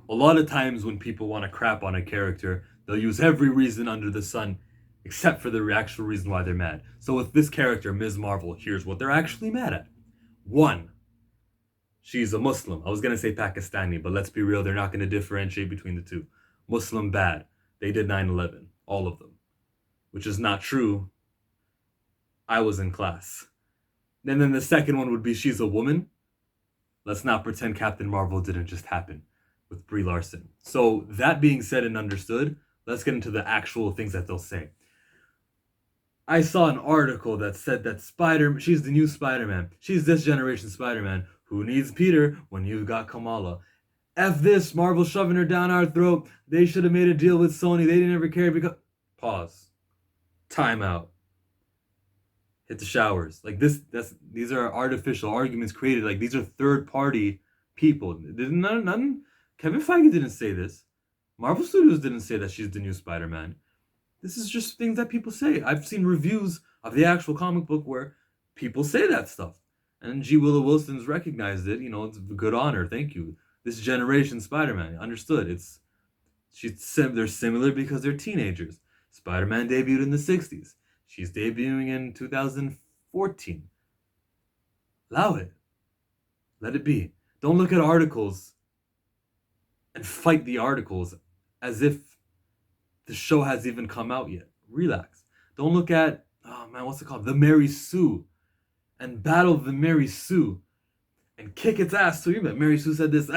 A lot of times when people want to crap on a character, they'll use every reason under the sun except for the actual reason why they're mad. So with this character, Ms. Marvel, here's what they're actually mad at. One, she's a Muslim. I was going to say Pakistani, but let's be real, they're not going to differentiate between the two. Muslim bad. They did 9/11, all of them, which is not true. I was in class. And then the second one would be she's a woman. Let's not pretend Captain Marvel didn't just happen with Brie Larson. So that being said and understood, let's get into the actual things that they'll say. I saw an article that said that she's the new Spider-Man. She's this generation Spider-Man. Who needs Peter when you've got Kamala? F this, Marvel shoving her down our throat. They should have made a deal with Sony. They didn't ever care because... Pause. Time out. Hit the showers. Like these are artificial arguments created. Like these are third-party people. None. Kevin Feige didn't say this. Marvel Studios didn't say that she's the new Spider-Man. This is just things that people say. I've seen reviews of the actual comic book where people say that stuff. And G. Willow Wilson's recognized it. You know, it's a good honor. Thank you. This generation Spider-Man. Understood. They're similar because they're teenagers. Spider-Man debuted in the 60s. She's debuting in 2014. Allow it. Let it be. Don't look at articles and fight the articles as if the show hasn't even come out yet. Relax. Don't look at, oh man, what's it called? The Mary Sue. And battle the Mary Sue. And kick its ass. So you bet Mary Sue said this,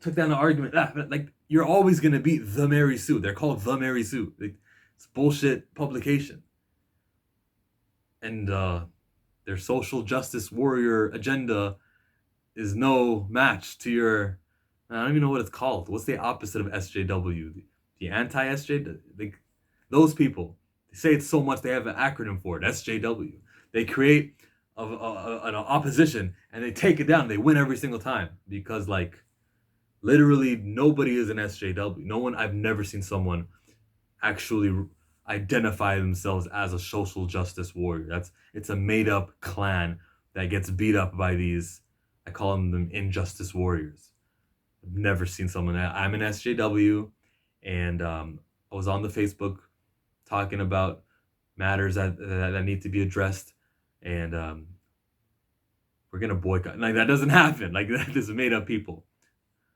took down the argument. Like, you're always going to beat the Mary Sue. They're called the Mary Sue. It's bullshit publication. And their social justice warrior agenda is no match to your, I don't even know what it's called. What's the opposite of SJW? The anti-SJ? Those people, they say it so much they have an acronym for it, SJW. They create an opposition and they take it down. They win every single time because, like, literally nobody is an SJW. No one, I've never seen someone actually identify themselves as a social justice warrior. It's a made up clan that gets beat up by these, I call them injustice warriors. I've never seen someone I'm an SJW, and I was on the Facebook talking about matters that need to be addressed, and we're gonna boycott. Like, that doesn't happen. Like, that is made up people.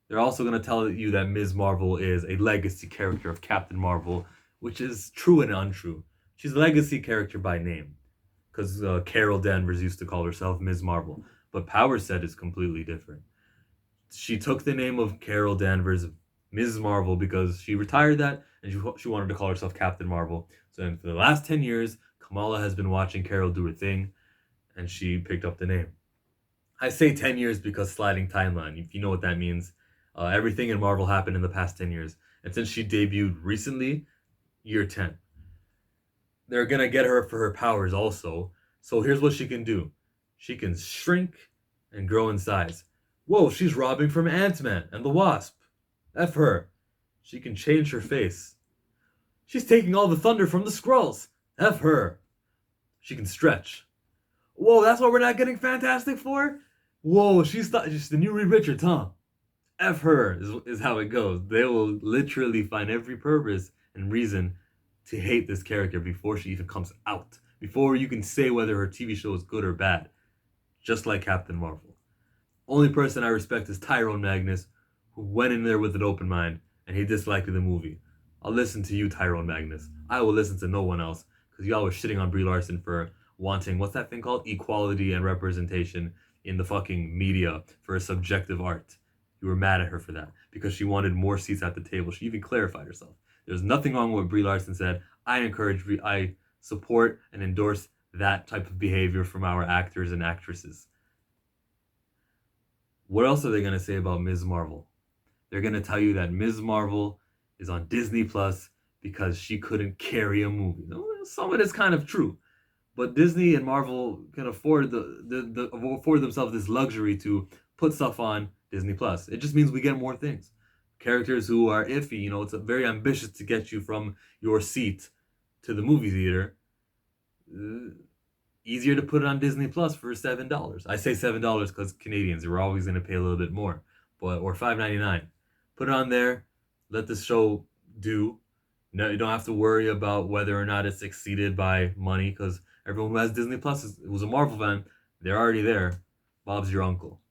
They're also gonna tell you that Ms. Marvel is a legacy character of Captain Marvel, which is true and untrue. She's a legacy character by name, because Carol Danvers used to call herself Ms. Marvel, but Power Set is completely different. She took the name of Carol Danvers, Ms. Marvel, because she retired that and she wanted to call herself Captain Marvel. So for the last 10 years, Kamala has been watching Carol do her thing, and she picked up the name. I say 10 years because sliding timeline, if you know what that means. Everything in Marvel happened in the past 10 years. And since she debuted recently, year 10. They're going to get her for her powers also. So here's what she can do. She can shrink and grow in size. Whoa, she's robbing from Ant-Man and the Wasp. F her. She can change her face. She's taking all the thunder from the Skrulls. F her. She can stretch. Whoa, that's what we're not getting Fantastic Four? Whoa, she's the new Reed Richards, huh? F her is how it goes. They will literally find every purpose and reason to hate this character before she even comes out. Before you can say whether her TV show is good or bad. Just like Captain Marvel. Only person I respect is Tyrone Magnus, who went in there with an open mind and he disliked the movie. I'll listen to you, Tyrone Magnus. I will listen to no one else, because y'all were shitting on Brie Larson for wanting, what's that thing called? Equality and representation in the fucking media for a subjective art. You were mad at her for that because she wanted more seats at the table. She even clarified herself. There's nothing wrong with what Brie Larson said. I support and endorse that type of behavior from our actors and actresses. What else are they going to say about Ms. Marvel? They're going to tell you that Ms. Marvel is on Disney Plus because she couldn't carry a movie. Some of it is kind of true. But Disney and Marvel can afford afford themselves this luxury to put stuff on Disney Plus. It just means we get more things. Characters who are iffy, it's very ambitious to get you from your seat to the movie theater. Easier to put it on Disney Plus for $7. I say $7 because Canadians are always going to pay a little bit more, or $5.99. Put it on there. Let the show do. No, you don't have to worry about whether or not it's exceeded by money because everyone who has Disney Plus who's a Marvel fan, they're already there. Bob's your uncle.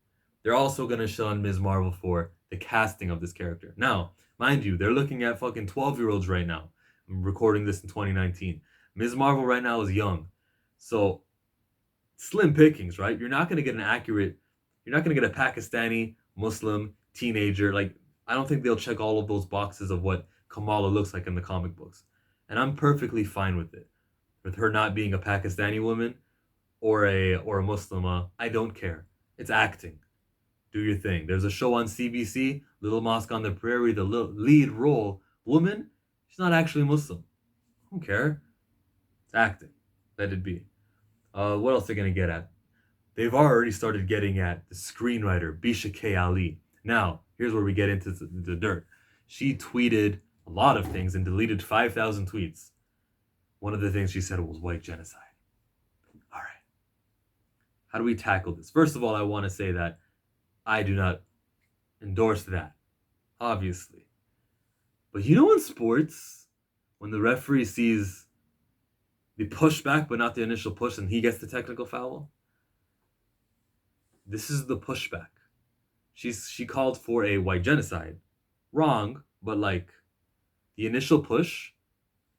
They're also gonna shun Ms. Marvel for the casting of this character. Now, mind you, they're looking at fucking 12-year-olds right now. I'm recording this in 2019. Ms. Marvel right now is young. So slim pickings, right? You're not gonna get an accurate, you're not gonna get a Pakistani Muslim teenager. Like, I don't think they'll check all of those boxes of what Kamala looks like in the comic books. And I'm perfectly fine with it. With her not being a Pakistani woman or a Muslim, I don't care. It's acting. Do your thing. There's a show on CBC, Little Mosque on the Prairie, the lead role woman, she's not actually Muslim. I don't care. It's acting. Let it be. What else are they gonna get at? They've already started getting at the screenwriter Bisha K. Ali. Now, here's where we get into the dirt. She tweeted a lot of things and deleted 5,000 tweets. One of the things she said was white genocide. All right. How do we tackle this? First of all, I want to say that I do not endorse that, obviously. But you know in sports, when the referee sees the pushback but not the initial push and he gets the technical foul? This is the pushback. She called for a white genocide. Wrong, but like the initial push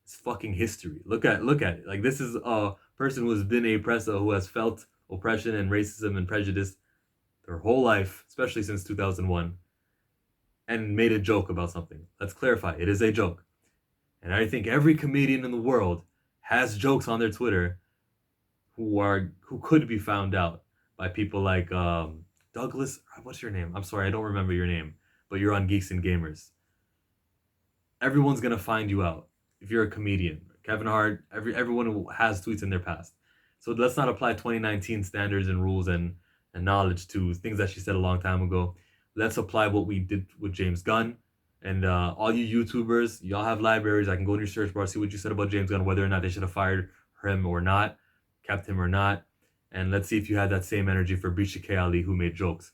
is fucking history. Look at it. Like, this is a person who has been a oppressor, who has felt oppression and racism and prejudice their whole life, especially since 2001, and made a joke about something. Let's clarify, it is a joke. And I think every comedian in the world has jokes on their Twitter who could be found out by people like Douglas. What's your name? I'm sorry, I don't remember your name, but you're on Geeks and Gamers. Everyone's gonna find you out if you're a comedian. Kevin Hart, everyone who has tweets in their past. So let's not apply 2019 standards and rules and knowledge to things that she said a long time ago. Let's apply what we did with James Gunn. And all you YouTubers, y'all have libraries. I can go in your search bar, see what you said about James Gunn, whether or not they should have fired him or not, kept him or not. And let's see if you had that same energy for Bisha K. Ali, who made jokes,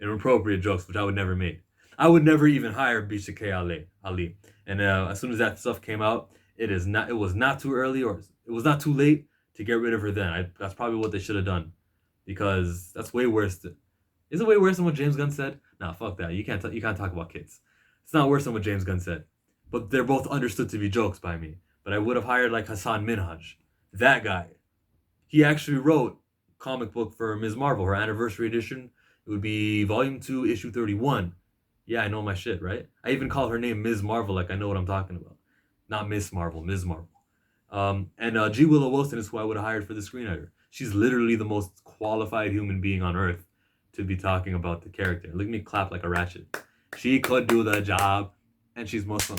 inappropriate jokes, which I would never make. I would never even hire Bisha K. Ali. And as soon as that stuff came out, it was not too early, or it was not too late to get rid of her then. That's probably what they should have done, because that's way worse. Is it way worse than what James Gunn said? Nah, fuck that. You can't talk about kids. It's not worse than what James Gunn said. But they're both understood to be jokes by me. But I would have hired like Hassan Minhaj. That guy. He actually wrote a comic book for Ms. Marvel, her anniversary edition. It would be Volume 2, Issue 31. Yeah, I know my shit, right? I even call her name Ms. Marvel, like I know what I'm talking about. Not Miss Marvel, Ms. Marvel. And G. Willow Wilson is who I would have hired for the screenwriter. She's literally the most qualified human being on earth to be talking about the character. Look at me clap like a ratchet. She could do the job, and she's Muslim,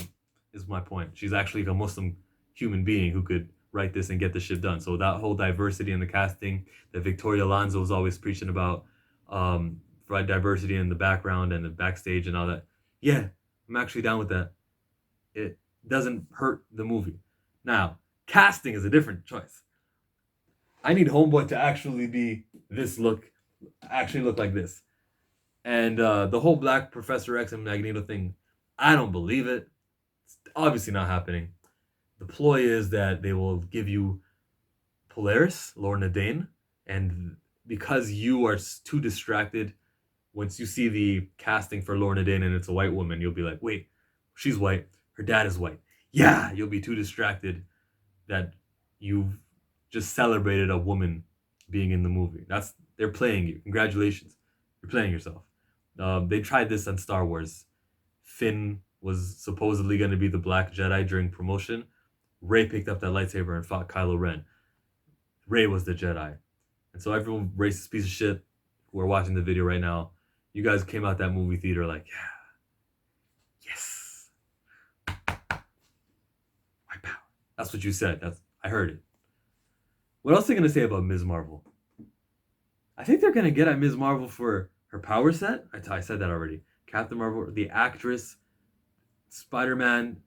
is my point. She's actually a Muslim human being who could write this and get this shit done. So that whole diversity in the casting that Victoria Alonso was always preaching about, for diversity in the background and the backstage and all that. Yeah, I'm actually down with that. It doesn't hurt the movie. Now, casting is a different choice. I need Homeboy to actually look like this. And the whole Black Professor X and Magneto thing, I don't believe it. It's obviously not happening. The ploy is that they will give you Polaris, Lorna Dane, and because you are too distracted, once you see the casting for Lorna Dane and it's a white woman, you'll be like, wait, she's white, her dad is white. Yeah, you'll be too distracted that you've just celebrated a woman being in the movie. They're playing you. Congratulations. You're playing yourself. They tried this on Star Wars. Finn was supposedly going to be the Black Jedi during promotion. Rey picked up that lightsaber and fought Kylo Ren. Rey was the Jedi. And so everyone, racist piece of shit who are watching the video right now, you guys came out that movie theater like, yeah, yes. White power. That's what you said. I heard it. What else are they going to say about Ms. Marvel? I think they're going to get at Ms. Marvel for her power set. I said that already. Captain Marvel, the actress, Spider-Man,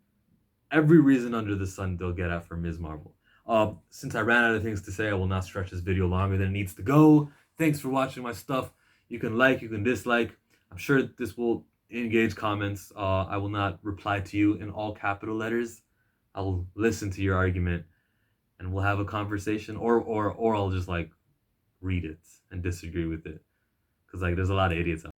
every reason under the sun they'll get at for Ms. Marvel. Since I ran out of things to say, I will not stretch this video longer than it needs to go. Thanks for watching my stuff. You can like, you can dislike. I'm sure this will engage comments. I will not reply to you in all capital letters. I'll listen to your argument and we'll have a conversation, or I'll just like read it and disagree with it because like there's a lot of idiots out